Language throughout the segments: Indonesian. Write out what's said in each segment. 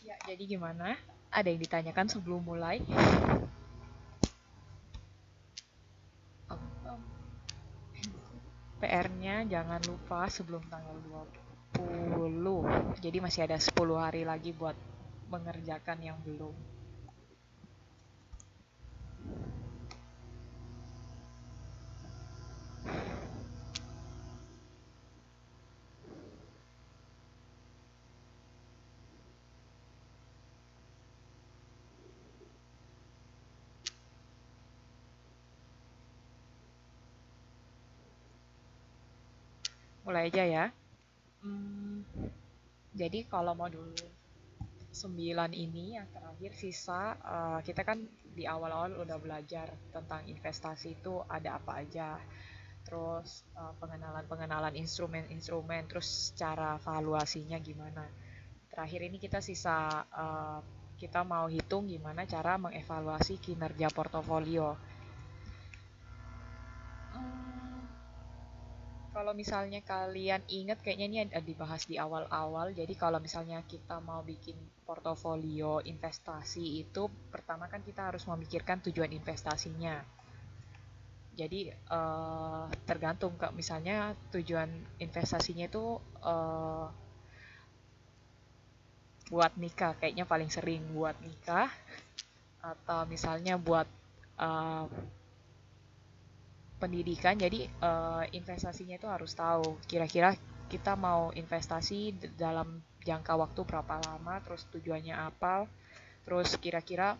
Ya, jadi gimana? Ada yang ditanyakan sebelum mulai? PR-nya jangan lupa sebelum tanggal 20. Jadi masih ada 10 hari lagi buat mengerjakan yang belum. Mulai aja ya. Jadi kalau modul 9 ini yang terakhir sisa, kita kan di awal-awal udah belajar tentang investasi itu ada apa aja. Terus pengenalan-pengenalan instrumen-instrumen, terus cara valuasinya gimana. Terakhir ini kita sisa kita mau hitung gimana cara mengevaluasi kinerja portofolio. Kalau misalnya kalian ingat, kayaknya ini ada dibahas di awal-awal. Jadi kalau misalnya kita mau bikin portofolio investasi itu, pertama kan kita harus memikirkan tujuan investasinya. Jadi tergantung, Kak, misalnya tujuan investasinya itu buat nikah, kayaknya paling sering buat nikah, atau misalnya buat uh, pendidikan. Jadi investasinya itu harus tahu kira-kira kita mau investasi dalam jangka waktu berapa lama, terus tujuannya apa, terus kira-kira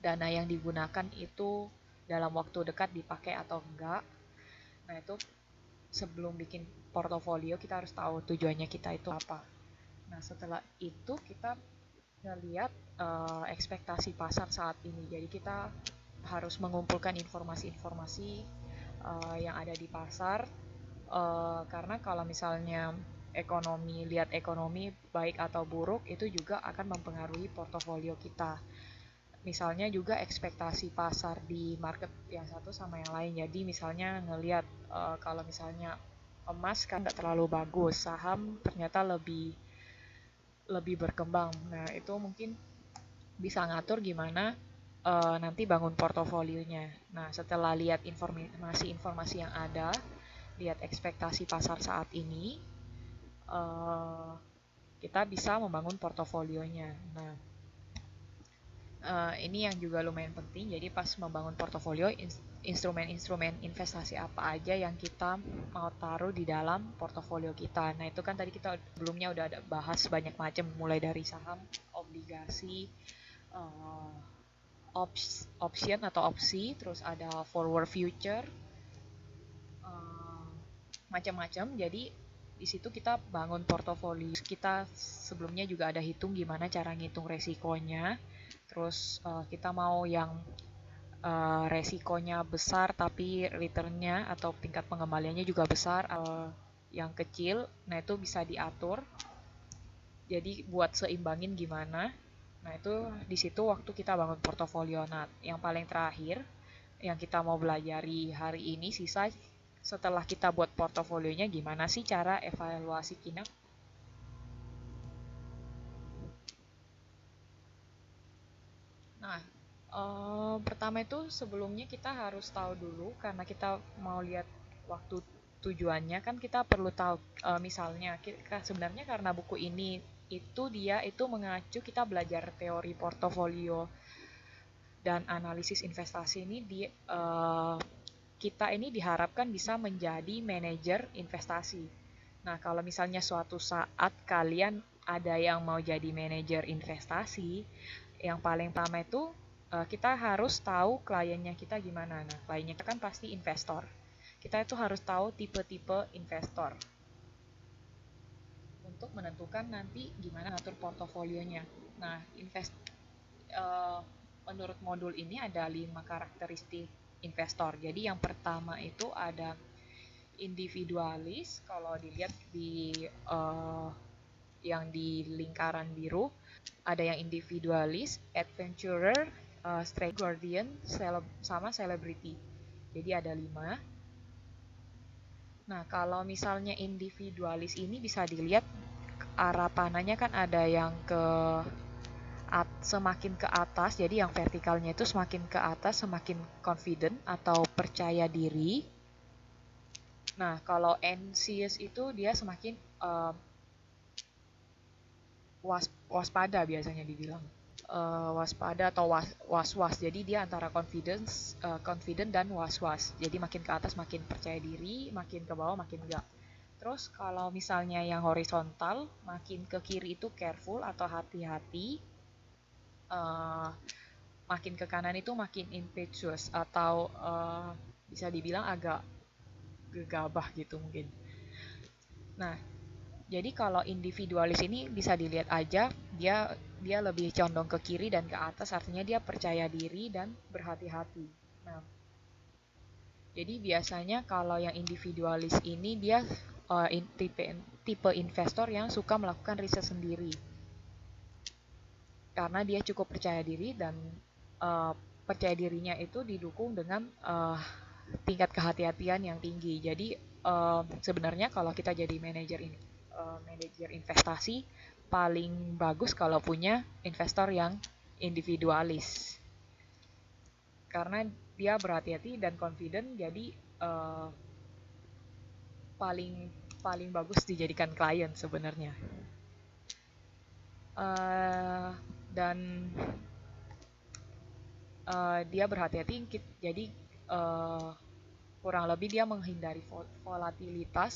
dana yang digunakan itu dalam waktu dekat dipakai atau enggak. Nah, itu sebelum bikin portofolio kita harus tahu tujuannya kita itu apa. Nah, setelah itu kita ngelihat ekspektasi pasar saat ini. Jadi kita harus mengumpulkan informasi-informasi yang ada di pasar, karena kalau misalnya lihat ekonomi baik atau buruk itu juga akan mempengaruhi portofolio kita. Misalnya juga ekspektasi pasar di market yang satu sama yang lain. Jadi misalnya ngelihat kalau misalnya emas kan nggak terlalu bagus, saham ternyata lebih lebih berkembang. Nah, itu mungkin bisa ngatur gimana nanti bangun portofolionya. Nah, setelah lihat informasi-informasi yang ada, lihat ekspektasi pasar saat ini, kita bisa membangun portofolionya. Nah, ini yang juga lumayan penting. Jadi pas membangun portofolio, instrumen-instrumen investasi apa aja yang kita mau taruh di dalam portofolio kita. Nah, itu kan tadi kita sebelumnya udah ada bahas banyak macam, mulai dari saham, obligasi, uh, option atau opsi, terus ada forward future, macam-macam. Jadi di situ kita bangun portofolio. Kita sebelumnya juga ada hitung gimana cara ngitung resikonya. Terus kita mau yang resikonya besar tapi returnnya atau tingkat pengembaliannya juga besar, yang kecil. Nah, itu bisa diatur. Jadi buat seimbangin gimana. Nah, itu di situ waktu kita bangun portofolio. Nah, yang paling terakhir yang kita mau belajari hari ini sisa, setelah kita buat portofolionya, gimana sih cara evaluasi kinerja. Nah, pertama itu sebelumnya kita harus tahu dulu, karena kita mau lihat waktu tujuannya kan kita perlu tahu, misalnya sebenarnya karena buku ini itu dia itu mengacu kita belajar teori portofolio dan analisis investasi ini kita ini diharapkan bisa menjadi manajer investasi. Nah, kalau misalnya suatu saat kalian ada yang mau jadi manajer investasi, yang paling pertama itu kita harus tahu kliennya kita gimana. Nah, kliennya kita kan pasti investor. Kita itu harus tahu tipe-tipe investor untuk menentukan nanti gimana ngatur portofolionya. Nah, uh, menurut modul ini ada 5 karakteristik investor. Jadi yang pertama itu ada individualis. Kalau dilihat di yang di lingkaran biru, ada yang individualis, adventurer, stray guardian, sama celebrity. Jadi ada 5. Nah, kalau misalnya individualis ini bisa dilihat arah panahnya kan ada yang ke semakin ke atas, jadi yang vertikalnya itu semakin ke atas, semakin confident atau percaya diri. Nah, kalau anxious itu dia semakin waspada biasanya dibilang. Waspada atau was-was. Jadi dia antara confident dan was-was. Jadi makin ke atas makin percaya diri, makin ke bawah makin enggak. Terus kalau misalnya yang horizontal, makin ke kiri itu careful atau hati-hati. Uh, Makin ke kanan itu makin impetuous atau bisa dibilang agak gegabah gitu mungkin. Nah, jadi kalau individualis ini bisa dilihat aja, dia lebih condong ke kiri dan ke atas, artinya dia percaya diri dan berhati-hati. Nah, jadi biasanya kalau yang individualis ini dia tipe investor yang suka melakukan riset sendiri. Karena dia cukup percaya diri dan percaya dirinya itu didukung dengan tingkat kehati-hatian yang tinggi. Jadi sebenarnya kalau kita jadi manajer investasi paling bagus kalau punya investor yang individualis. Karena dia berhati-hati dan confident, jadi paling paling bagus dijadikan klien sebenarnya. Dan dia berhati-hati, jadi kurang lebih dia menghindari volatilitas.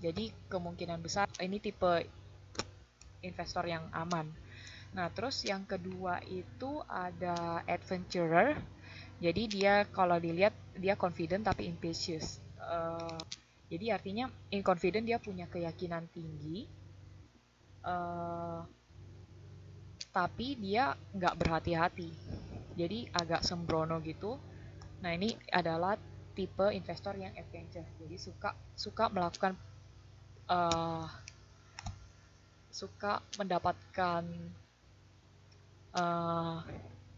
Jadi kemungkinan besar ini tipe investor yang aman. Nah, terus yang kedua itu ada adventurer. Jadi dia kalau dilihat dia confident tapi impatient. Jadi artinya confident dia punya keyakinan tinggi, tapi dia nggak berhati-hati. Jadi agak sembrono gitu. Nah, ini adalah tipe investor yang adventure. Jadi suka melakukan suka mendapatkan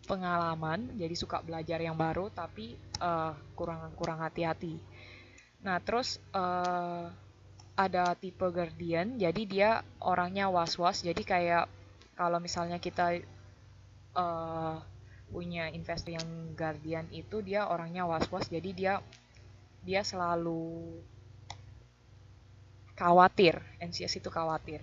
pengalaman, jadi suka belajar yang baru tapi kurang hati-hati. Nah, terus ada tipe guardian, jadi dia orangnya was-was, jadi kayak kalau misalnya kita punya investor yang guardian itu dia orangnya was-was, jadi dia selalu khawatir. Anxious itu khawatir.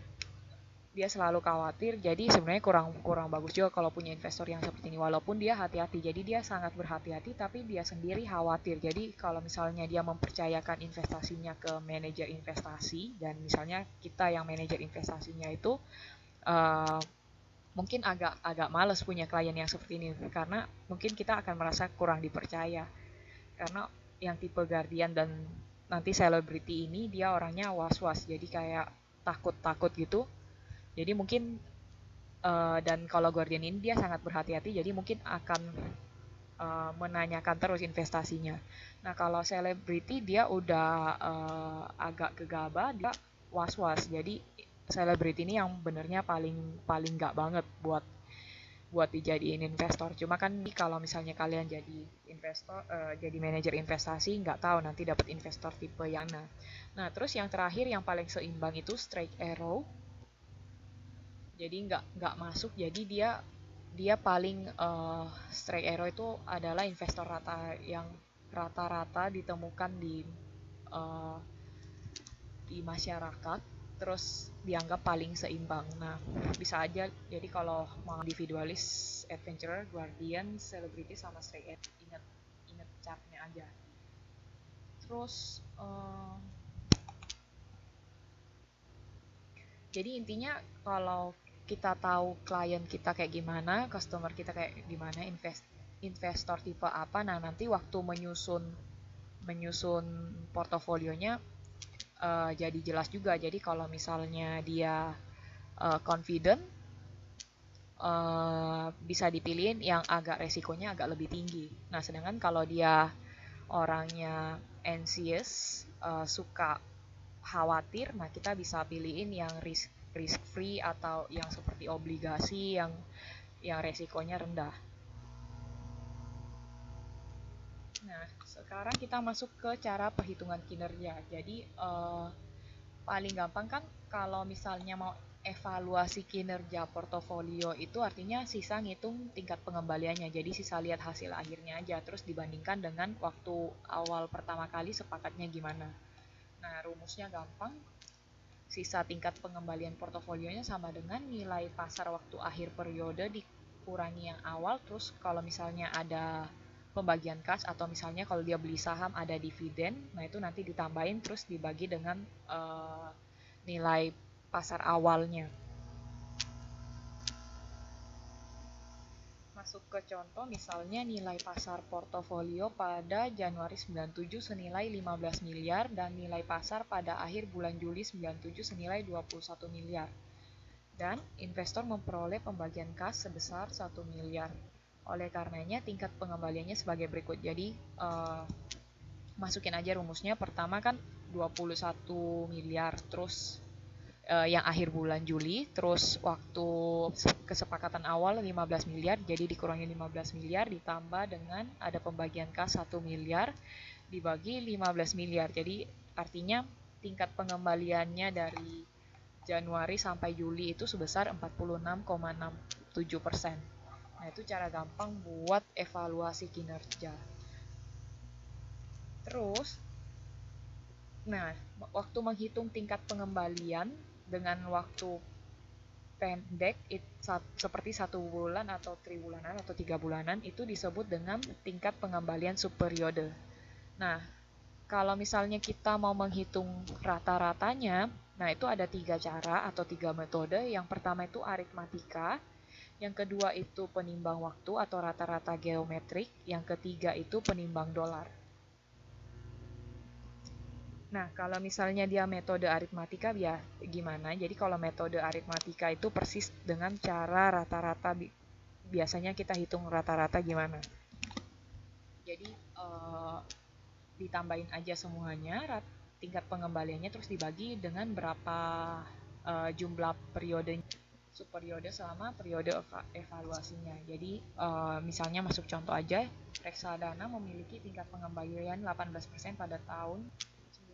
Dia selalu khawatir, jadi sebenarnya kurang bagus juga kalau punya investor yang seperti ini. Walaupun dia hati-hati, jadi dia sangat berhati-hati, tapi dia sendiri khawatir. Jadi kalau misalnya dia mempercayakan investasinya ke manajer investasi, dan misalnya kita yang manajer investasinya itu mungkin agak males punya klien yang seperti ini, karena mungkin kita akan merasa kurang dipercaya. Karena yang tipe guardian dan nanti selebriti ini dia orangnya was-was, jadi kayak takut-takut gitu. Jadi mungkin dan kalau guardian ini dia sangat berhati-hati, jadi mungkin akan menanyakan terus investasinya. Nah, kalau selebriti dia udah agak gegabah, dia was-was. Jadi selebriti ini yang benernya paling nggak banget buat dijadiin investor. Cuma kan kalau misalnya kalian jadi investor, jadi manajer investasi, nggak tahu nanti dapat investor tipe yang mana. Nah, terus yang terakhir yang paling seimbang itu straight arrow. Jadi nggak masuk, jadi dia paling straight arrow itu adalah investor yang rata-rata ditemukan di masyarakat, terus dianggap paling seimbang. Nah, bisa aja jadi kalau mau individualis, adventurer, guardian, celebrity sama straight arrow, ingat chartnya aja. Terus jadi intinya kalau kita tahu klien kita kayak gimana, customer kita kayak gimana, investor tipe apa, nah nanti waktu menyusun portofolionya jadi jelas juga. Jadi kalau misalnya dia confident, bisa dipilihin yang agak resikonya agak lebih tinggi. Nah, sedangkan kalau dia orangnya anxious, suka khawatir, nah kita bisa pilihin yang risk free atau yang seperti obligasi yang resikonya rendah. Nah, sekarang kita masuk ke cara perhitungan kinerja. Jadi paling gampang kan kalau misalnya mau evaluasi kinerja portofolio itu artinya sisa ngitung tingkat pengembaliannya. Jadi sisa lihat hasil akhirnya aja, terus dibandingkan dengan waktu awal pertama kali sepakatnya gimana. Nah, rumusnya gampang. Sisa tingkat pengembalian portofolionya sama dengan nilai pasar waktu akhir periode dikurangi yang awal, terus kalau misalnya ada pembagian kas atau misalnya kalau dia beli saham ada dividen, nah itu nanti ditambahin terus dibagi dengan nilai pasar awalnya. Masuk ke contoh, misalnya nilai pasar portofolio pada Januari 97 senilai 15 miliar dan nilai pasar pada akhir bulan Juli 97 senilai 21 miliar. Dan investor memperoleh pembagian kas sebesar 1 miliar. Oleh karenanya tingkat pengembaliannya sebagai berikut. Jadi masukin aja rumusnya. Pertama kan 21 miliar, terus yang akhir bulan Juli, terus waktu kesepakatan awal 15 miliar, jadi dikurangi 15 miliar ditambah dengan ada pembagian kas 1 miliar dibagi 15 miliar. Jadi artinya tingkat pengembaliannya dari Januari sampai Juli itu sebesar 46,67%. Nah, itu cara gampang buat evaluasi kinerja. Terus, nah, waktu menghitung tingkat pengembalian dengan waktu pendek seperti 1 bulan atau tribulanan atau 3 bulanan itu disebut dengan tingkat pengembalian subperiode. Nah, kalau misalnya kita mau menghitung rata-ratanya, nah itu ada 3 cara atau 3 metode. Yang pertama itu aritmatika, yang kedua itu penimbang waktu atau rata-rata geometrik, yang ketiga itu penimbang dolar. Nah, kalau misalnya dia metode aritmatika ya gimana? Jadi kalau metode aritmatika itu persis dengan cara rata-rata, biasanya kita hitung rata-rata gimana. Jadi ditambahin aja semuanya, tingkat pengembaliannya, terus dibagi dengan berapa jumlah periode subperiode selama periode evaluasinya. Jadi misalnya masuk contoh aja, reksadana memiliki tingkat pengembalian 18% pada tahun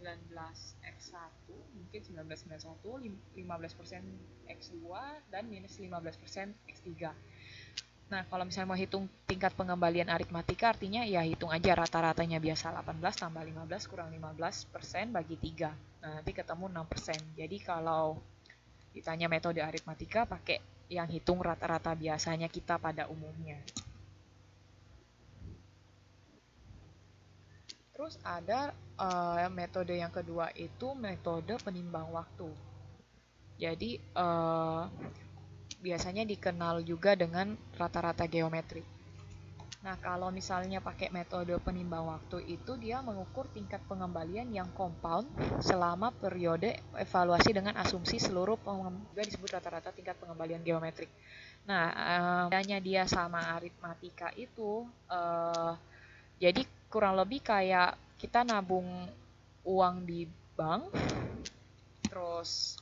19X1, mungkin 1991, 15% X2, dan minus 15% X3. Nah, kalau misalnya mau hitung tingkat pengembalian aritmatika, artinya ya hitung aja rata-ratanya biasa 18 tambah 15 kurang 15% bagi 3. Nah, nanti ketemu 6%. Jadi kalau ditanya metode aritmatika, pakai yang hitung rata-rata biasanya kita pada umumnya. Terus ada metode yang kedua itu metode penimbang waktu. Jadi biasanya dikenal juga dengan rata-rata geometrik. Nah, kalau misalnya pakai metode penimbang waktu itu dia mengukur tingkat pengembalian yang compound selama periode evaluasi dengan asumsi seluruh juga disebut rata-rata tingkat pengembalian geometrik. Nah, bedanya dia sama aritmatika itu jadi kurang lebih kayak kita nabung uang di bank, terus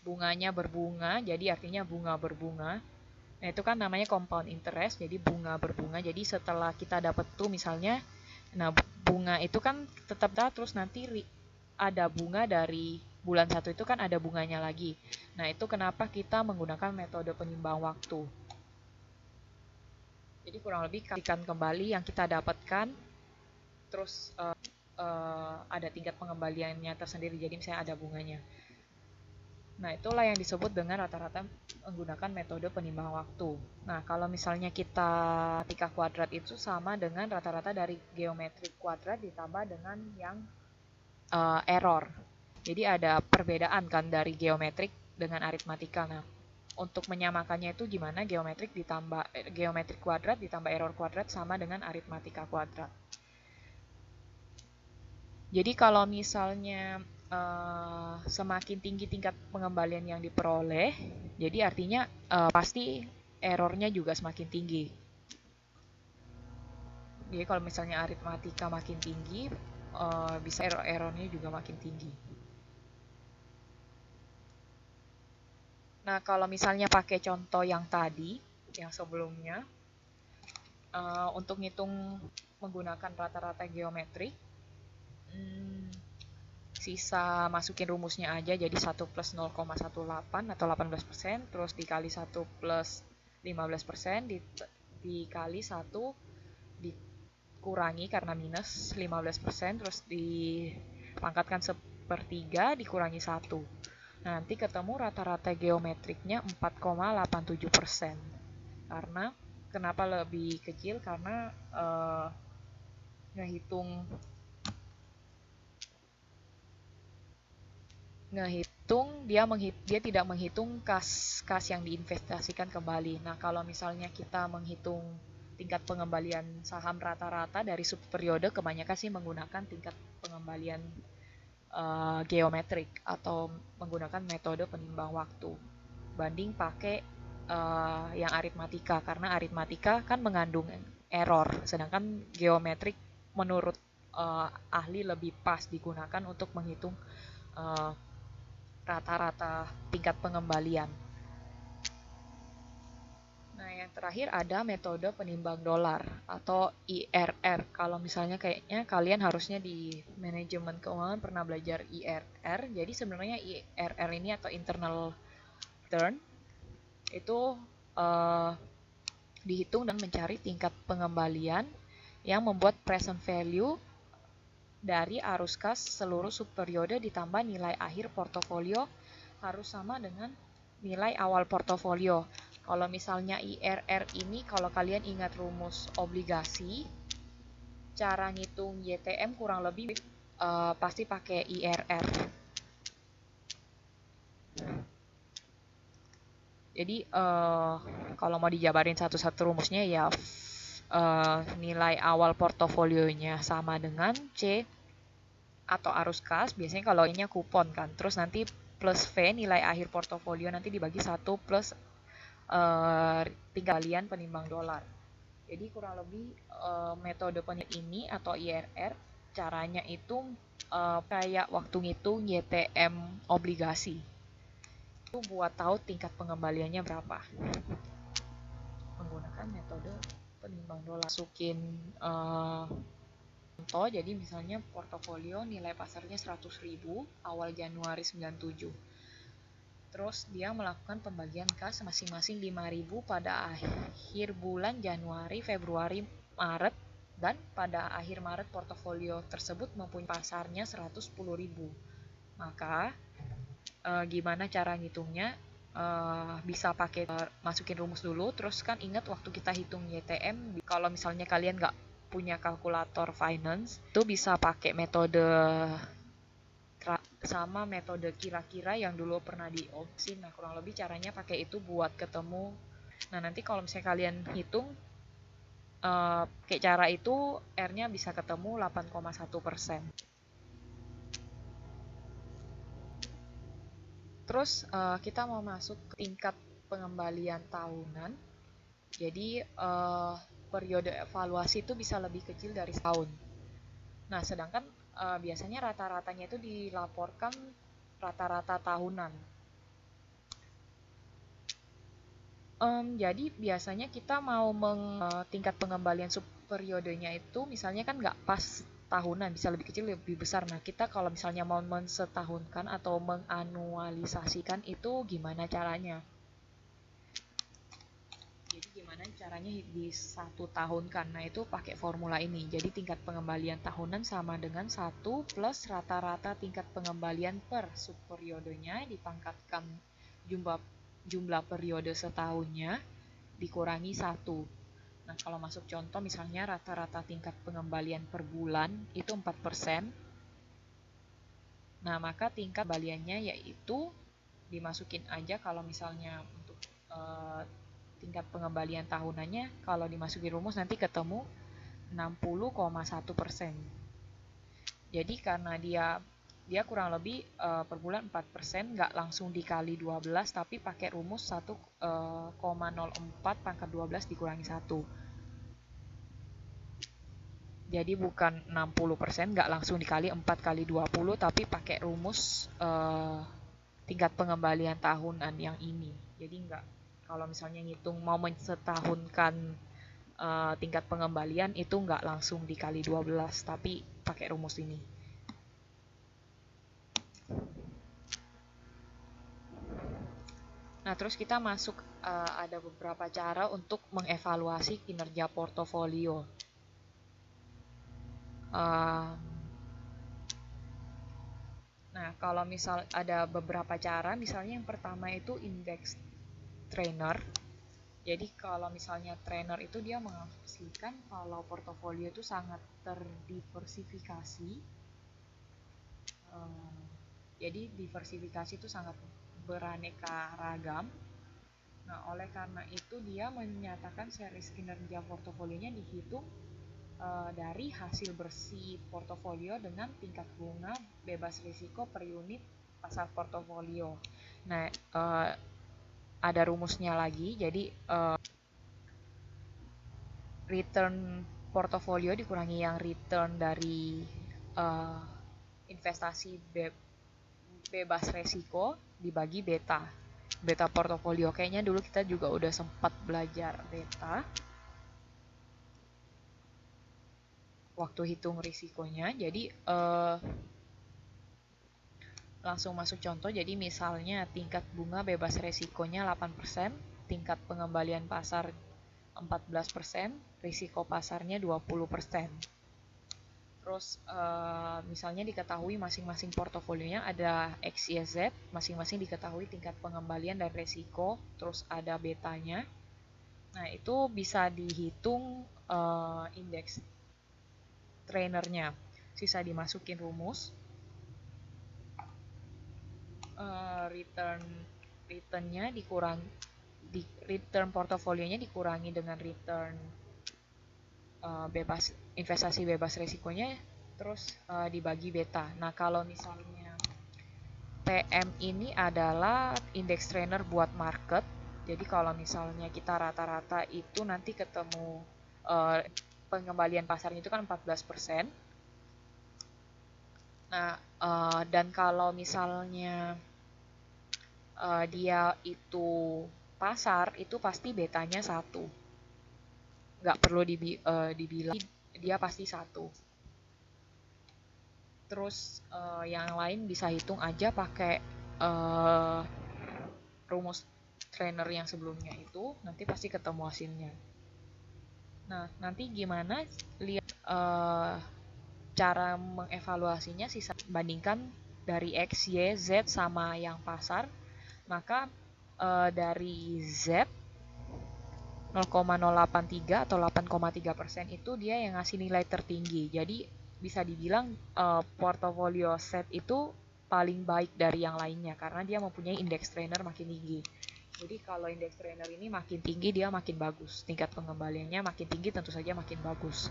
bunganya berbunga, jadi artinya bunga berbunga. Nah, itu kan namanya compound interest, jadi bunga berbunga. Jadi setelah kita dapat tuh misalnya, nah bunga itu kan tetap ada, terus nanti ada bunga dari bulan 1 itu kan ada bunganya lagi. Nah, itu kenapa kita menggunakan metode penimbang waktu. Jadi kurang lebih kalikan kembali yang kita dapatkan, terus ada tingkat pengembaliannya tersendiri, jadi misalnya ada bunganya. Nah, itulah yang disebut dengan rata-rata menggunakan metode penimbang waktu. Nah, kalau misalnya kita matematika kuadrat itu sama dengan rata-rata dari geometrik kuadrat ditambah dengan yang error. Jadi ada perbedaan kan dari geometrik dengan aritmatika. Nah, untuk menyamakannya itu gimana? Geometrik kuadrat ditambah error kuadrat sama dengan aritmatika kuadrat. Jadi kalau misalnya semakin tinggi tingkat pengembalian yang diperoleh, jadi artinya pasti errornya juga semakin tinggi. Jadi kalau misalnya aritmatika makin tinggi, bisa errornya juga makin tinggi. Nah, kalau misalnya pakai contoh yang tadi, yang sebelumnya, untuk ngitung menggunakan rata-rata geometrik, sisa masukin rumusnya aja, jadi 1 plus 0,18 atau 18%, terus dikali 1 plus 15%, dikali 1 dikurangi karena minus 15%, terus dipangkatkan sepertiga dikurangi 1. Nanti ketemu rata-rata geometriknya 4,87%. Karena kenapa lebih kecil? Karena dia tidak menghitung kas yang diinvestasikan kembali. Nah, kalau misalnya kita menghitung tingkat pengembalian saham rata-rata dari subperiode, kebanyakan sih menggunakan tingkat pengembalian geometrik atau menggunakan metode penimbang waktu banding pakai yang aritmatika, karena aritmatika kan mengandung error, sedangkan geometrik menurut ahli lebih pas digunakan untuk menghitung rata-rata tingkat pengembalian. Nah, yang terakhir ada metode penimbang dolar atau IRR. Kalau misalnya kayaknya kalian harusnya di manajemen keuangan pernah belajar IRR. Jadi sebenarnya IRR ini atau internal return itu dihitung dan mencari tingkat pengembalian yang membuat present value dari arus kas seluruh subperiode ditambah nilai akhir portofolio harus sama dengan nilai awal portofolio. Kalau misalnya IRR ini, kalau kalian ingat rumus obligasi, cara ngitung YTM kurang lebih pasti pakai IRR. Jadi kalau mau dijabarin satu-satu rumusnya ya nilai awal portofolionya sama dengan C atau arus kas, biasanya kalau ini kupon kan, terus nanti plus V nilai akhir portofolio nanti dibagi 1 plus tingkatan penimbang dolar. Jadi kurang lebih metode penimbang ini atau IRR caranya itu kayak waktu ngitung YTM obligasi. Itu buat tahu tingkat pengembaliannya berapa. Menggunakan metode penimbang dolar. Masukin contoh, jadi misalnya portofolio nilai pasarnya 100.000 awal Januari 97. Terus dia melakukan pembagian kas masing-masing 5.000 pada akhir bulan Januari, Februari, Maret, dan pada akhir Maret portofolio tersebut mempunyai pasarnya 110.000. Maka gimana cara ngitungnya? Bisa pakai masukin rumus dulu, terus kan ingat waktu kita hitung YTM, kalau misalnya kalian nggak punya kalkulator finance, itu bisa pakai metode sama metode kira-kira yang dulu pernah di Opsin. Nah, kurang lebih caranya pakai itu buat ketemu. Nah, nanti kalau misalnya kalian hitung kayak cara itu, R-nya bisa ketemu 8,1%. Terus kita mau masuk ke tingkat pengembalian tahunan. Jadi periode evaluasi itu bisa lebih kecil dari setahun. Nah, sedangkan biasanya rata-ratanya itu dilaporkan rata-rata tahunan. Jadi biasanya kita mau tingkat pengembalian subperiodenya itu misalnya kan nggak pas tahunan, bisa lebih kecil lebih besar. Nah, kita kalau misalnya mau mensetahunkan atau menganualisasikan itu gimana caranya? Jadi gimana caranya di 1 tahun kan? Nah, itu pakai formula ini. Jadi tingkat pengembalian tahunan sama dengan 1 plus rata-rata tingkat pengembalian per subperiodenya dipangkatkan jumlah periode setahunnya dikurangi 1. Nah, kalau masuk contoh misalnya rata-rata tingkat pengembalian per bulan itu 4%. Nah, maka tingkat pengembaliannya yaitu dimasukin aja kalau misalnya untuk tingkat pengembalian tahunannya, kalau dimasukin rumus nanti ketemu 60,1%. Jadi karena dia kurang lebih per bulan 4%, nggak langsung dikali 12, tapi pakai rumus 1,04 pangkat 12 dikurangi 1. Jadi bukan 60%, nggak langsung dikali 4 kali 20, tapi pakai rumus tingkat pengembalian tahunan yang ini. Jadi nggak, kalau misalnya ngitung mau mensetahunkan tingkat pengembalian itu nggak langsung dikali 12, tapi pakai rumus ini. Nah, terus kita masuk ada beberapa cara untuk mengevaluasi kinerja portofolio. Nah, kalau misal ada beberapa cara, misalnya yang pertama itu index trainer. Jadi kalau misalnya trainer itu dia mengasumsikan kalau portofolio itu sangat terdiversifikasi. Jadi diversifikasi itu sangat beraneka ragam. Nah, oleh karena itu dia menyatakan series kinerja portofolionya dihitung dari hasil bersih portofolio dengan tingkat bunga bebas risiko per unit pasar portofolio. Nah, ada rumusnya lagi. Jadi return portofolio dikurangi yang return dari investasi bebas risiko dibagi beta. Beta portofolio, kayaknya dulu kita juga udah sempat belajar beta waktu hitung risikonya. Jadi langsung masuk contoh. Jadi misalnya tingkat bunga bebas risikonya 8%, tingkat pengembalian pasar 14%, risiko pasarnya 20%. Terus misalnya diketahui masing-masing portofolionya ada X, Y, Z, masing-masing diketahui tingkat pengembalian dan risiko, terus ada betanya. Nah, itu bisa dihitung indeks trainernya. Sisa dimasukin rumus. Returnnya dikurangi, return portofolionya dikurangi dengan return investasi bebas risikonya, terus dibagi beta. Nah, kalau misalnya PM ini adalah index trainer buat market. Jadi kalau misalnya kita rata-rata itu nanti ketemu pengembalian pasarnya itu kan 14%. Nah, dan kalau misalnya dia itu pasar, itu pasti betanya 1. Nggak perlu dibilang, dia pasti 1. Terus yang lain bisa hitung aja pakai rumus trainer yang sebelumnya itu, nanti pasti ketemu hasilnya. Nah, nanti gimana lihat cara mengevaluasinya, sisa bandingkan dari X, Y, Z sama yang pasar. Maka dari Z 0,083 atau 8,3% itu dia yang ngasih nilai tertinggi. Jadi bisa dibilang portofolio set itu paling baik dari yang lainnya karena dia mempunyai indeks trainer makin tinggi. Jadi kalau indeks trainer ini makin tinggi dia makin bagus. Tingkat pengembaliannya makin tinggi tentu saja makin bagus.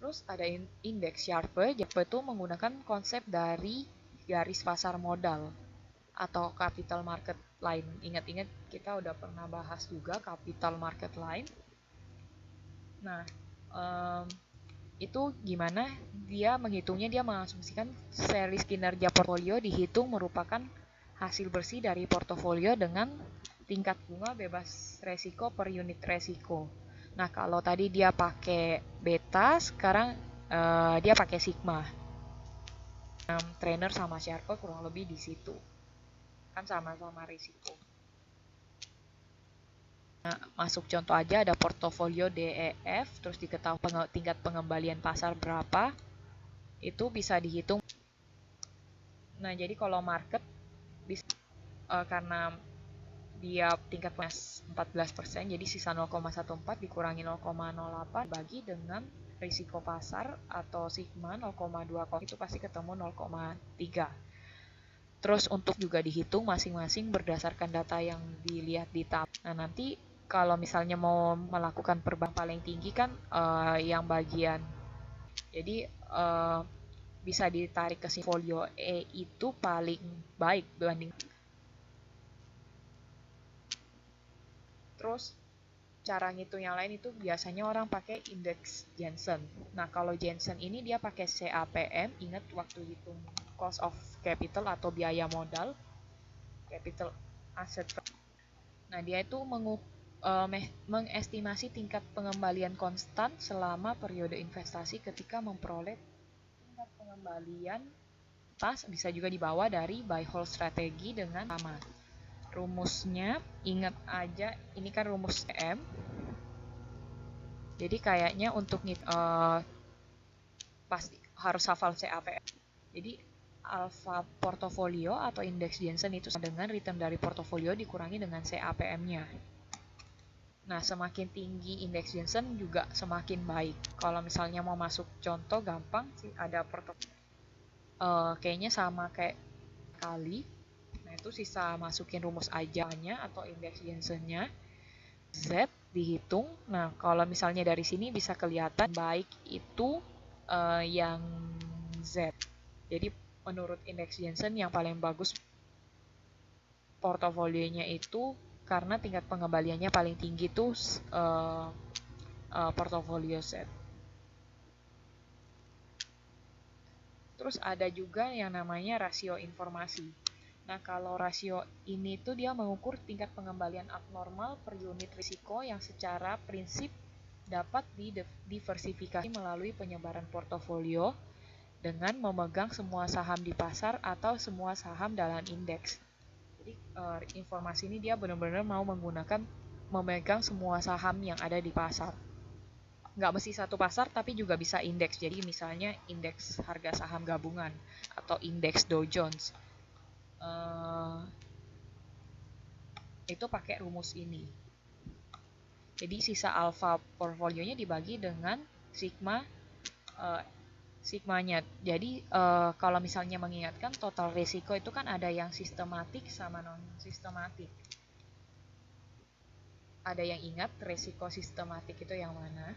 Terus ada indeks Sharpe. Sharpe itu menggunakan konsep dari garis pasar modal atau capital market line. Ingat-ingat kita udah pernah bahas juga capital market line. Nah, itu gimana dia menghitungnya? Dia mengasumsikan series kinerja portofolio dihitung merupakan hasil bersih dari portofolio dengan tingkat bunga bebas resiko per unit resiko. Nah, kalau tadi dia pakai beta, sekarang dia pakai sigma. Trainer sama Sharpe kurang lebih di situ. Kan sama-sama risiko. Nah, masuk contoh aja, ada portofolio DEF, terus diketahui tingkat pengembalian pasar berapa, itu bisa dihitung. Nah, jadi kalau market bisa karena dia tingkat 14%, jadi sisa 0,14 dikurangi 0,08 bagi dengan risiko pasar atau sigma 0,20, itu pasti ketemu 0,3. Terus untuk juga dihitung masing-masing berdasarkan data yang dilihat di tab. Nah, nanti kalau misalnya mau melakukan perbandingan paling tinggi kan yang bagian. Jadi bisa ditarik ke portfolio E itu paling baik dibanding. Terus cara ngitung yang lain itu biasanya orang pakai indeks Jensen. Nah, kalau Jensen ini dia pakai CAPM. Ingat waktu hitung cost of capital atau biaya modal, capital asset. Nah, dia itu mengestimasi tingkat pengembalian konstan selama periode investasi ketika memperoleh tingkat pengembalian atas, bisa juga dibawa dari buy hold strategi dengan sama. Rumusnya, ingat aja, ini kan rumus CM. Jadi kayaknya untuk pasti harus hafal CAPM. Jadi alpha portofolio atau indeks Jensen itu sama dengan return dari portofolio dikurangi dengan CAPM-nya. Nah, semakin tinggi indeks Jensen juga semakin baik. Kalau misalnya mau masuk contoh gampang sih, ada kayaknya sama kayak kali. Nah, itu sisa masukin rumus ajanya atau indeks Jensen-nya. Z dihitung. Nah, kalau misalnya dari sini bisa kelihatan baik itu yang Z. Jadi menurut indeks Jensen yang paling bagus portofolionya itu karena tingkat pengembaliannya paling tinggi tuh portofolio Z. Terus ada juga yang namanya rasio informasi. Nah, kalau rasio ini tuh dia mengukur tingkat pengembalian abnormal per unit risiko yang secara prinsip dapat didiversifikasi melalui penyebaran portofolio dengan memegang semua saham di pasar atau semua saham dalam indeks. Jadi informasi ini dia benar-benar mau memegang semua saham yang ada di pasar. Nggak mesti satu pasar, tapi juga bisa indeks. Jadi misalnya indeks harga saham gabungan atau indeks Dow Jones. Itu pakai rumus ini. Jadi sisa alfa portfolionya dibagi dengan sigmanya. Jadi kalau misalnya mengingatkan total risiko itu kan ada yang sistematik sama non sistematik. Ada yang ingat risiko sistematik itu yang mana?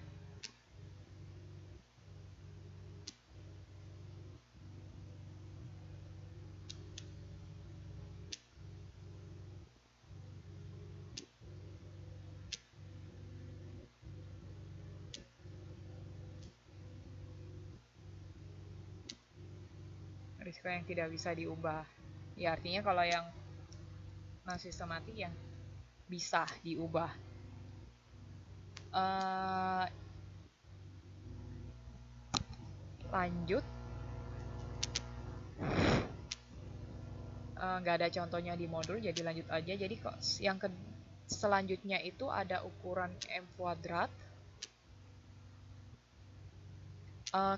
Risiko yang tidak bisa diubah. Ya artinya kalau yang non sistematik yang bisa diubah. Lanjut. Nggak ada contohnya di modul, jadi lanjut aja. Jadi kok yang selanjutnya itu ada ukuran M kuadrat.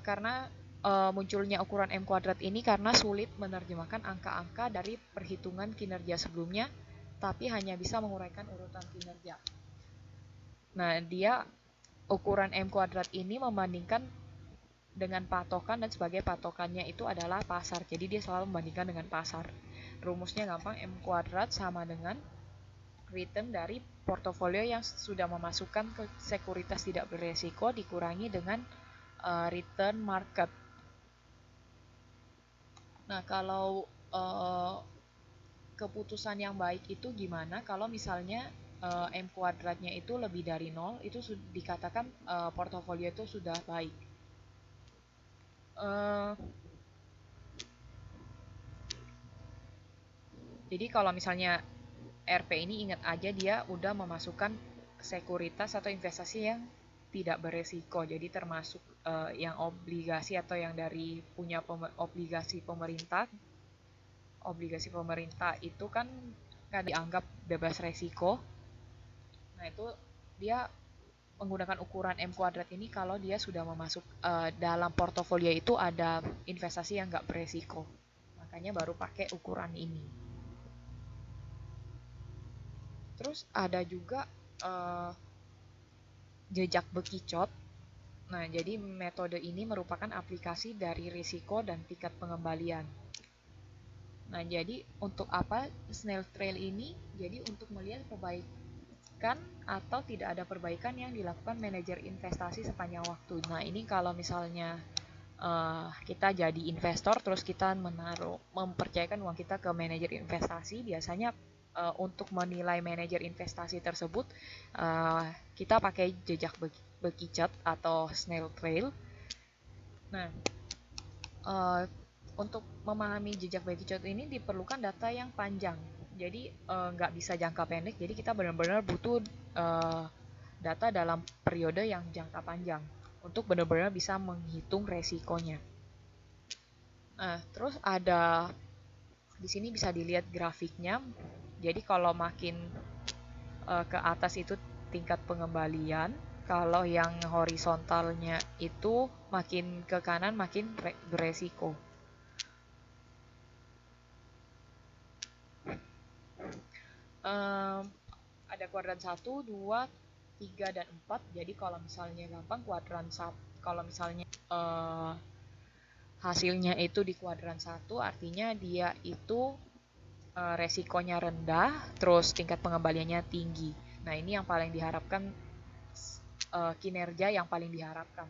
Karena munculnya ukuran M kuadrat ini karena sulit menerjemahkan angka-angka dari perhitungan kinerja sebelumnya, tapi hanya bisa menguraikan urutan kinerja. Nah, dia ukuran M kuadrat ini membandingkan dengan patokan, dan sebagai patokannya itu adalah pasar. Jadi dia selalu membandingkan dengan pasar. Rumusnya gampang, M kuadrat sama dengan return dari portofolio yang sudah memasukkan ke sekuritas tidak beresiko dikurangi dengan return market. Nah, kalau keputusan yang baik itu gimana? Kalau misalnya M kuadratnya itu lebih dari 0, itu dikatakan portofolio itu sudah baik. Jadi kalau misalnya RP ini ingat aja dia udah memasukkan sekuritas atau investasi yang tidak beresiko. Jadi termasuk yang obligasi atau yang dari punya obligasi pemerintah. Obligasi pemerintah itu kan dianggap bebas resiko. Nah, itu dia menggunakan ukuran M kuadrat ini kalau dia sudah memasuk dalam portofolio itu ada investasi yang nggak beresiko. Makanya baru pakai ukuran ini. Terus ada juga jejak bekicot. Nah, jadi metode ini merupakan aplikasi dari risiko dan tingkat pengembalian. Nah, jadi untuk apa snail trail ini? Jadi untuk melihat perbaikan atau tidak ada perbaikan yang dilakukan manajer investasi sepanjang waktu. Nah, ini kalau misalnya kita jadi investor terus kita mempercayakan uang kita ke manajer investasi, biasanya untuk menilai manajer investasi tersebut kita pakai jejak bekicot atau snail trail. Nah, untuk memahami jejak bekicot ini diperlukan data yang panjang. Jadi nggak bisa jangka pendek. Jadi kita benar-benar butuh data dalam periode yang jangka panjang untuk benar-benar bisa menghitung resikonya. Nah, terus ada di sini bisa dilihat grafiknya. Jadi kalau makin ke atas itu tingkat pengembalian, kalau yang horizontalnya itu makin ke kanan makin beresiko. Um, ada kuadran 1, 2, 3, dan 4. Jadi kalau misalnya gampang kuadran 1, kalau misalnya hasilnya itu di kuadran 1 artinya dia itu resikonya rendah, terus tingkat pengembaliannya tinggi. Nah, ini yang paling diharapkan, kinerja yang paling diharapkan.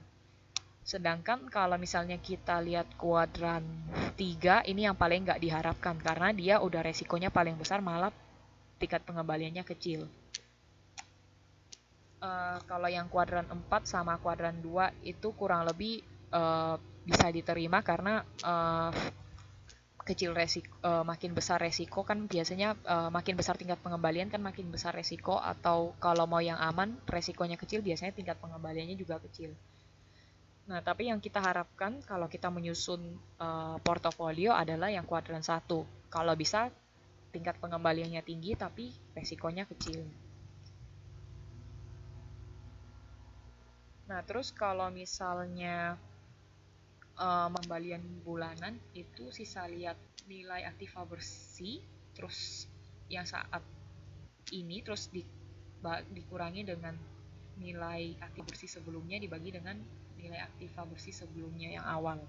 Sedangkan kalau misalnya kita lihat kuadran 3, ini yang paling nggak diharapkan karena dia udah resikonya paling besar, malah tingkat pengembaliannya kecil. Kalau yang kuadran 4 sama kuadran 2 itu kurang lebih bisa diterima karena makin besar resiko kan biasanya, makin besar tingkat pengembalian kan makin besar resiko, atau kalau mau yang aman resikonya kecil biasanya tingkat pengembaliannya juga kecil. Nah, tapi yang kita harapkan kalau kita menyusun portofolio adalah yang kuadran 1. Kalau bisa tingkat pengembaliannya tinggi tapi resikonya kecil. Nah, terus kalau misalnya pengembalian bulanan itu sisa lihat nilai aktiva bersih, terus yang saat ini terus dikurangi dengan nilai aktiva bersih sebelumnya dibagi dengan nilai aktiva bersih sebelumnya yang awal.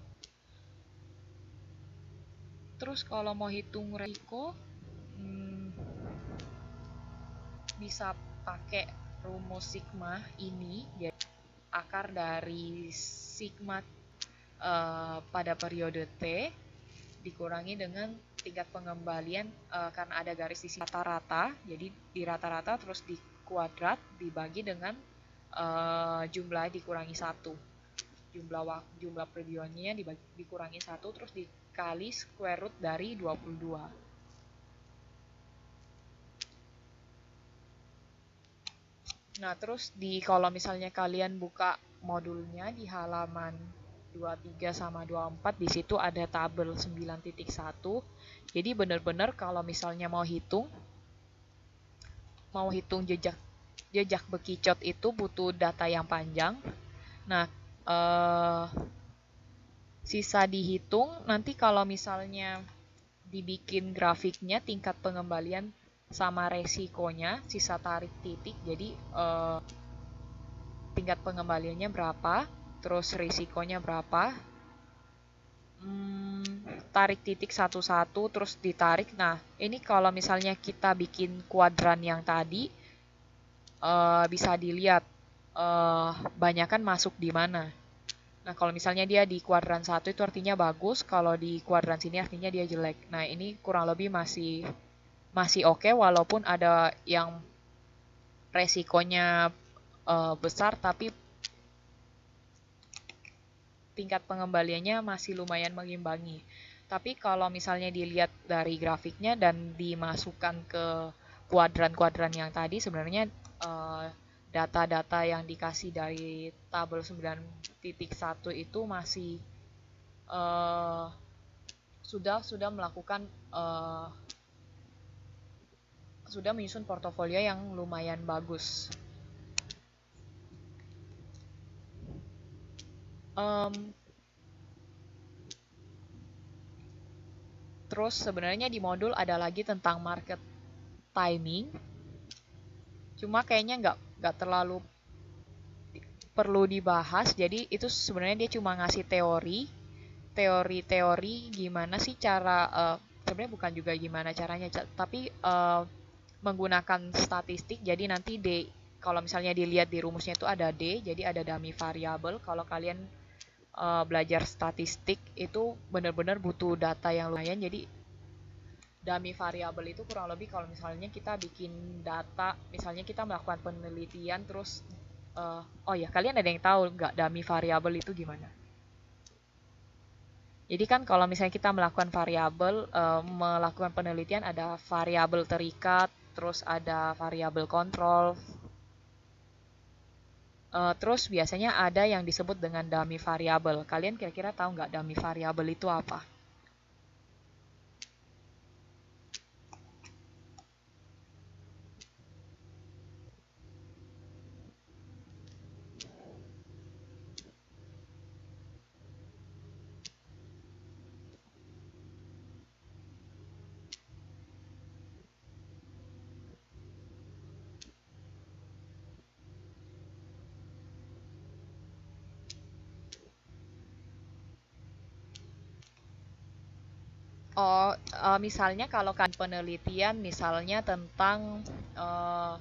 Terus kalau mau hitung resiko, bisa pakai rumus sigma ini, jadi akar dari sigma pada periode T dikurangi dengan tingkat pengembalian karena ada garis di sini rata-rata, jadi di rata-rata terus di kuadrat dibagi dengan jumlah dikurangi 1, jumlah periodenya dikurangi 1 terus dikali square root dari 22. Nah, terus kalau misalnya kalian buka modulnya di halaman 23 sama 24, di situ ada tabel 9.1. Jadi benar-benar kalau misalnya mau hitung jejak bekicot itu butuh data yang panjang. Nah, sisa dihitung nanti kalau misalnya dibikin grafiknya tingkat pengembalian sama resikonya, sisa tarik titik. Jadi tingkat pengembaliannya berapa, terus risikonya berapa, tarik titik satu-satu terus ditarik. Nah, ini kalau misalnya kita bikin kuadran yang tadi bisa dilihat banyakan masuk di mana. Nah, kalau misalnya dia di kuadran 1 itu artinya bagus, kalau di kuadran sini artinya dia jelek. Nah, ini kurang lebih masih oke, walaupun ada yang resikonya besar tapi tingkat pengembaliannya masih lumayan mengimbangi. Tapi kalau misalnya dilihat dari grafiknya dan dimasukkan ke kuadran-kuadran yang tadi, sebenarnya data-data yang dikasih dari tabel 9.1 itu masih sudah melakukan sudah menyusun portofolio yang lumayan bagus. Terus sebenarnya di modul ada lagi tentang market timing, cuma kayaknya nggak terlalu perlu dibahas. Jadi itu sebenarnya dia cuma ngasih teori gimana sih cara, sebenarnya bukan juga gimana caranya, tapi menggunakan statistik. Jadi nanti kalau misalnya dilihat di rumusnya itu ada D, jadi ada dummy variable. Kalau kalian belajar statistik itu benar-benar butuh data yang lumayan. Jadi dummy variable itu kurang lebih kalau misalnya kita bikin data, misalnya kita melakukan penelitian terus oh ya, kalian ada yang tahu nggak dummy variable itu gimana? Jadi kan kalau misalnya kita melakukan melakukan penelitian, ada variabel terikat, terus ada variabel kontrol, terus biasanya ada yang disebut dengan dummy variable. Kalian kira-kira tahu nggak dummy variable itu apa? Oh, misalnya kalau kan penelitian misalnya tentang eh,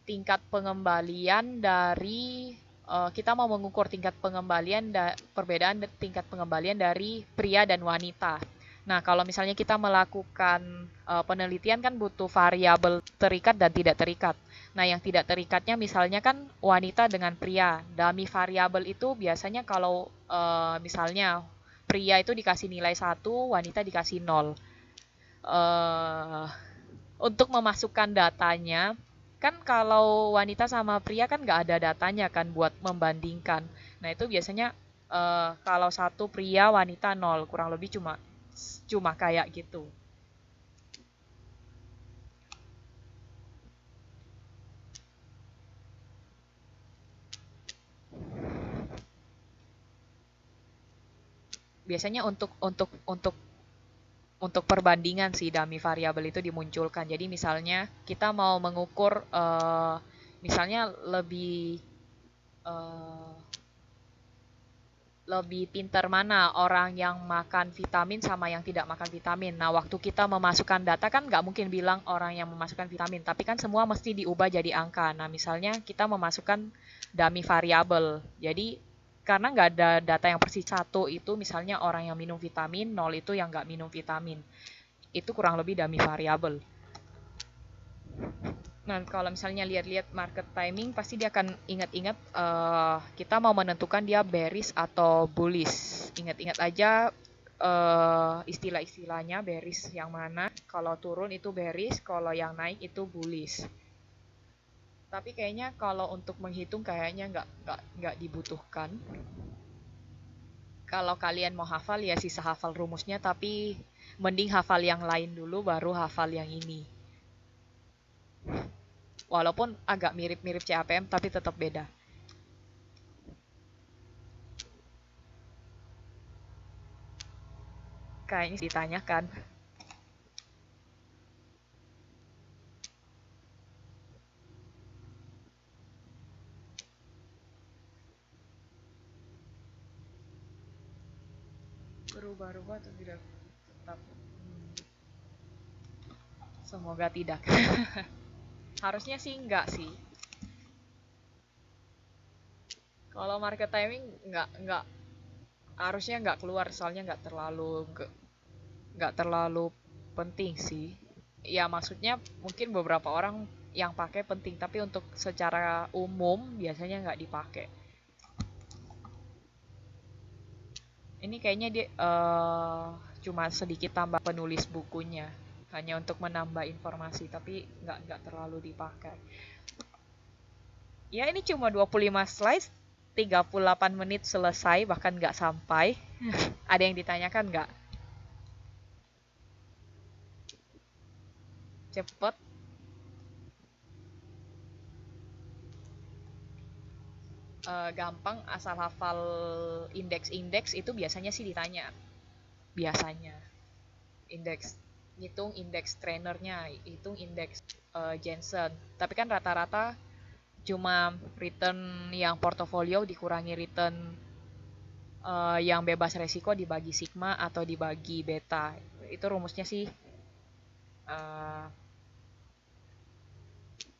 tingkat pengembalian dari kita mau mengukur tingkat pengembalian perbedaan tingkat pengembalian dari pria dan wanita. Nah, kalau misalnya kita melakukan penelitian kan butuh variabel terikat dan tidak terikat. Nah, yang tidak terikatnya misalnya kan wanita dengan pria. Dummy variabel itu biasanya kalau misalnya pria itu dikasih nilai 1, wanita dikasih 0. eh untuk memasukkan datanya, kan kalau wanita sama pria kan nggak ada datanya kan buat membandingkan. Nah itu biasanya kalau satu pria wanita nol, kurang lebih cuma cuma kayak gitu. Biasanya untuk perbandingan sih dummy variabel itu dimunculkan. Jadi misalnya kita mau mengukur misalnya eh, lebih pinter mana orang yang makan vitamin sama yang tidak makan vitamin. Nah, waktu kita memasukkan data kan nggak mungkin bilang orang yang memasukkan vitamin, tapi kan semua mesti diubah jadi angka. Nah, misalnya kita memasukkan dummy variabel. Jadi, karena nggak ada data yang persis satu itu, misalnya orang yang minum vitamin, nol itu yang nggak minum vitamin. Itu kurang lebih dummy variabel. Nah, kalau misalnya lihat-lihat market timing, pasti dia akan ingat-ingat kita mau menentukan dia bearish atau bullish. Ingat-ingat aja istilah-istilahnya bearish yang mana. Kalau turun itu bearish, kalau yang naik itu bullish. Tapi kayaknya kalau untuk menghitung kayaknya nggak dibutuhkan. Kalau kalian mau hafal ya sisa hafal rumusnya, tapi mending hafal yang lain dulu baru hafal yang ini. Walaupun agak mirip-mirip CAPM tapi tetap beda. Kayaknya ditanyakan. Berubah-ubah atau tidak tetap? Semoga tidak. Harusnya sih enggak sih. Kalau market timing enggak harusnya enggak keluar soalnya enggak terlalu penting sih. Ya maksudnya mungkin beberapa orang yang pakai penting tapi untuk secara umum biasanya enggak dipakai. Ini kayaknya dia cuma sedikit tambah penulis bukunya hanya untuk menambah informasi tapi nggak terlalu dipakai. Ya ini cuma 25 slide, 38 menit selesai bahkan nggak sampai. Ada yang ditanyakan nggak? Cepet, gampang asal hafal indeks-indeks itu biasanya sih ditanya. Biasanya indeks hitung indeks trainernya, hitung indeks Jensen. Tapi kan rata-rata cuma return yang portofolio dikurangi return yang bebas resiko dibagi sigma atau dibagi beta. Itu rumusnya sih eh,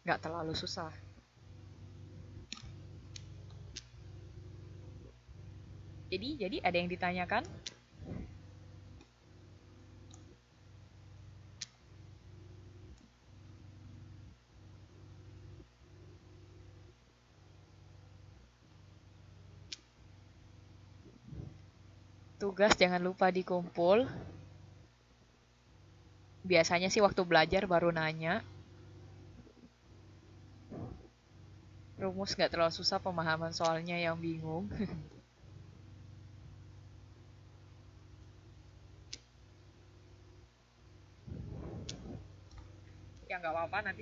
nggak terlalu susah. Jadi ada yang ditanyakan? Tugas jangan lupa dikumpul. Biasanya sih waktu belajar baru nanya. Rumus nggak terlalu susah, pemahaman soalnya yang bingung. Ya nggak apa-apa, nanti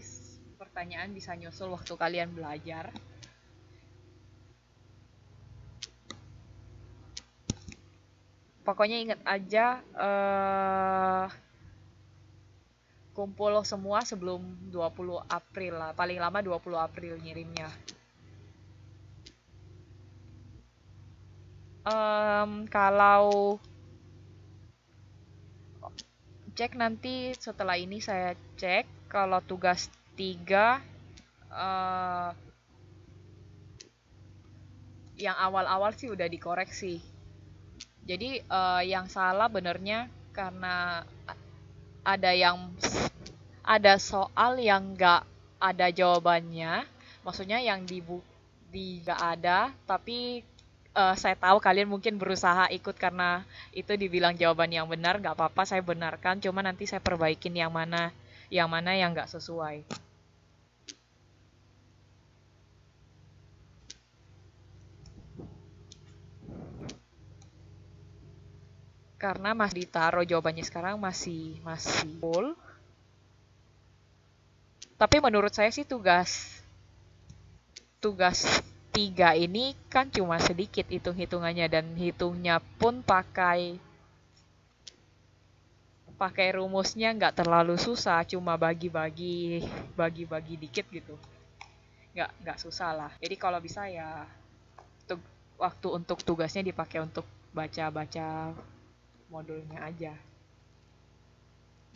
pertanyaan bisa nyusul waktu kalian belajar. Pokoknya ingat aja, kumpul semua sebelum 20 April lah. Paling lama 20 April ngirimnya. Kalau cek nanti setelah ini saya cek kalau tugas 3 eh, yang awal-awal sih udah dikoreksi. Jadi yang salah benernya karena ada yang ada soal yang nggak ada jawabannya, maksudnya yang di nggak ada, tapi saya tahu kalian mungkin berusaha ikut karena itu dibilang jawaban yang benar, nggak apa-apa saya benarkan, cuma nanti saya perbaikin yang mana yang nggak sesuai. Karena Mas ditaruh jawabannya sekarang masih masih full, tapi menurut saya sih tugas 3 ini kan cuma sedikit hitung-hitungannya dan hitungnya pun pakai pakai rumusnya nggak terlalu susah, cuma bagi-bagi dikit gitu. Nggak susah lah. Jadi kalau bisa ya waktu untuk tugasnya dipakai untuk baca-baca modulnya aja.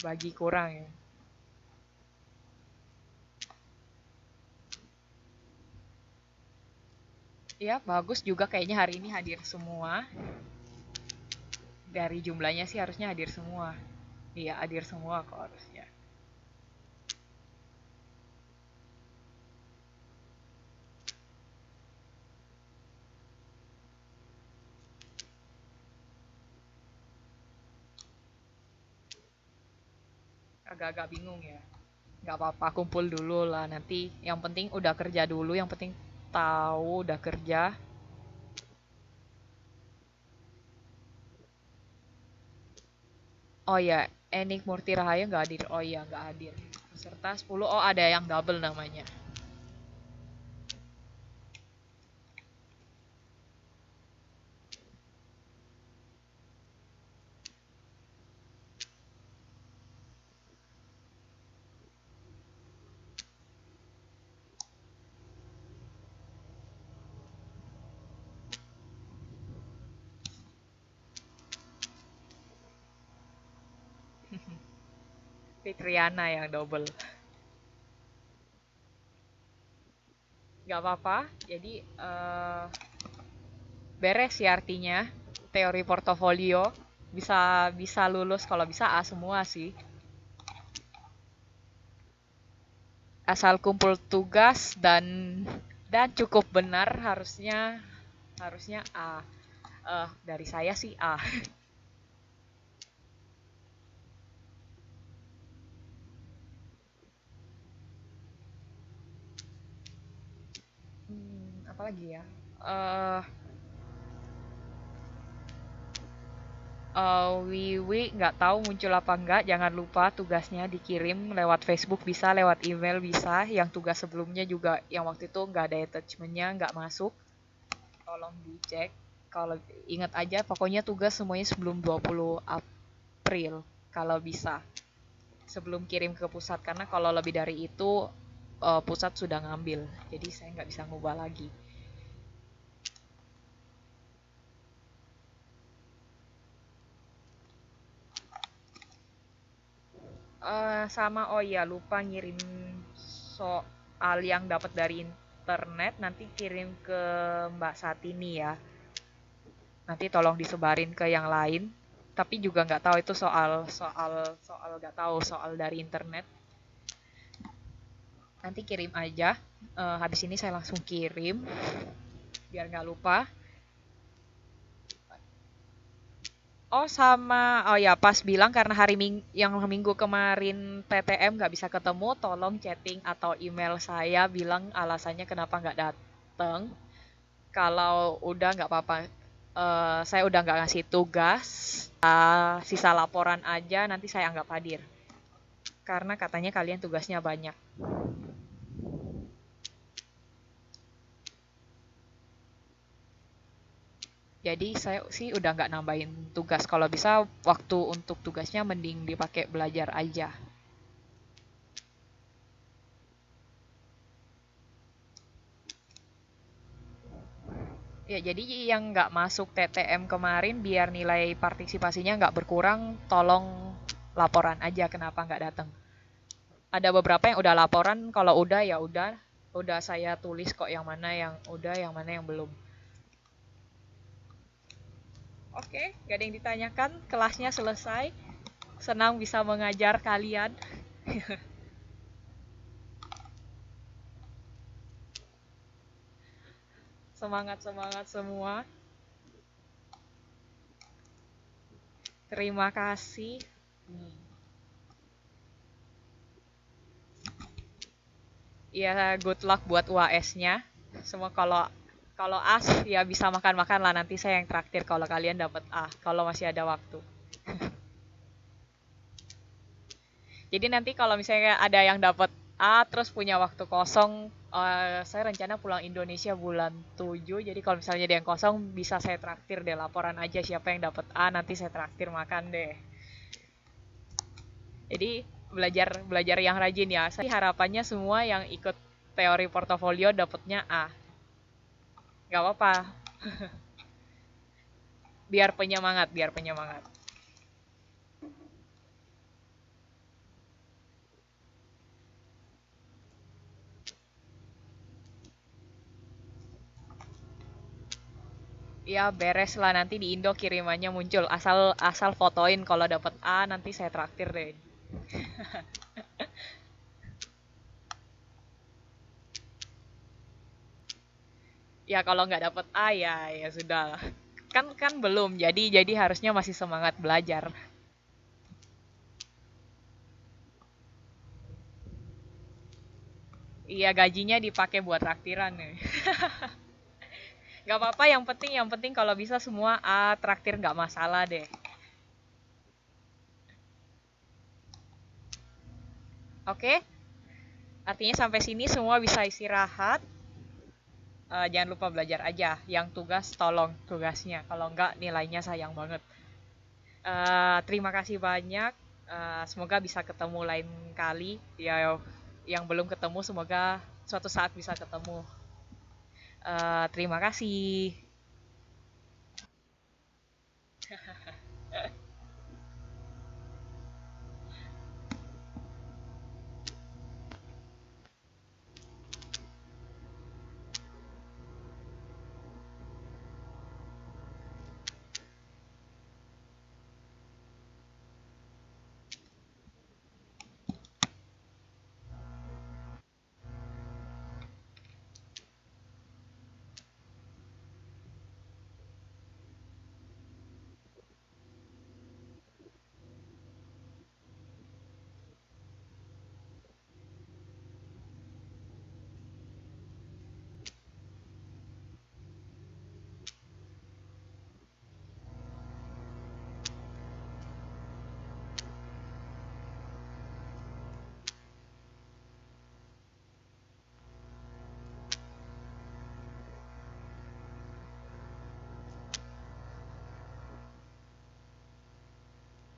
Bagi kurang ya. Ya, bagus juga kayaknya hari ini hadir semua. Dari jumlahnya sih harusnya hadir semua. Iya, hadir semua kok harusnya. Agak-agak bingung ya. Nggak apa-apa, kumpul dulu lah nanti. Yang penting udah kerja dulu, yang penting tahu udah kerja. Oh ya, Enik Murti Rahayu nggak hadir. Oh iya, nggak hadir. Peserta 10, oh ada yang double namanya. Fitriana yang double. Nggak apa-apa, jadi beres sih artinya. Teori portofolio bisa bisa lulus kalau bisa A semua sih. Asal kumpul tugas dan cukup benar harusnya harusnya A. Dari saya sih A. Apalagi ya? Eh Wiwi nggak tahu muncul apa enggak. Jangan lupa tugasnya dikirim lewat Facebook bisa, lewat email bisa. Yang tugas sebelumnya juga yang waktu itu nggak ada attachmentnya, nggak masuk. Tolong dicek. Kalau ingat aja, pokoknya tugas semuanya sebelum 20 April kalau bisa. Sebelum kirim ke pusat karena kalau lebih dari itu pusat sudah ngambil. Jadi saya nggak bisa ngubah lagi. Sama oh ya lupa ngirim soal yang dapat dari internet nanti kirim ke Mbak Satini ya. Nanti tolong disebarin ke yang lain. Tapi juga nggak tahu itu soal nggak tahu soal dari internet. Nanti kirim aja. Habis ini saya langsung kirim biar nggak lupa. Oh sama, oh ya pas bilang karena yang minggu kemarin PTM nggak bisa ketemu, tolong chatting atau email saya bilang alasannya kenapa nggak dateng. Kalau udah nggak apa-apa, saya udah nggak ngasih tugas, sisa laporan aja nanti saya anggap hadir. Karena katanya kalian tugasnya banyak. Jadi saya sih udah nggak nambahin tugas. Kalau bisa waktu untuk tugasnya mending dipakai belajar aja. Ya, jadi yang nggak masuk TTM kemarin biar nilai partisipasinya nggak berkurang, tolong laporan aja kenapa nggak datang. Ada beberapa yang udah laporan, kalau udah ya udah saya tulis kok yang mana yang udah, yang mana yang belum. Oke, gak ada yang ditanyakan, kelasnya selesai. Senang bisa mengajar kalian. Semangat-semangat semua. Terima kasih. Hmm. Ya, good luck buat UAS-nya. Semua kalau kalau as ya bisa makan-makan lah, nanti saya yang traktir kalau kalian dapat A kalau masih ada waktu. Jadi nanti kalau misalnya ada yang dapat A terus punya waktu kosong, saya rencana pulang Indonesia bulan 7. Jadi kalau misalnya ada yang kosong bisa saya traktir deh, laporan aja siapa yang dapat A, nanti saya traktir makan deh. Jadi belajar belajar yang rajin ya. Saya harapannya semua yang ikut teori portofolio dapatnya A. Gak apa-apa. Biar penyemangat, biar penyemangat. Ya beres lah, nanti di Indo kirimannya muncul. Asal asal fotoin kalau dapet A, nanti saya traktir deh. Ya kalau nggak dapet A ya ya sudah. Kan kan belum. Jadi harusnya masih semangat belajar. Iya gajinya dipakai buat traktiran nih. Gak apa-apa, yang penting kalau bisa semua A traktir nggak masalah deh. Oke? Artinya sampai sini semua bisa istirahat. Jangan lupa belajar aja. Yang tugas tolong tugasnya. Kalau nggak nilainya sayang banget. Terima kasih banyak. Semoga bisa ketemu lain kali. Ya, yang belum ketemu semoga suatu saat bisa ketemu. Terima kasih.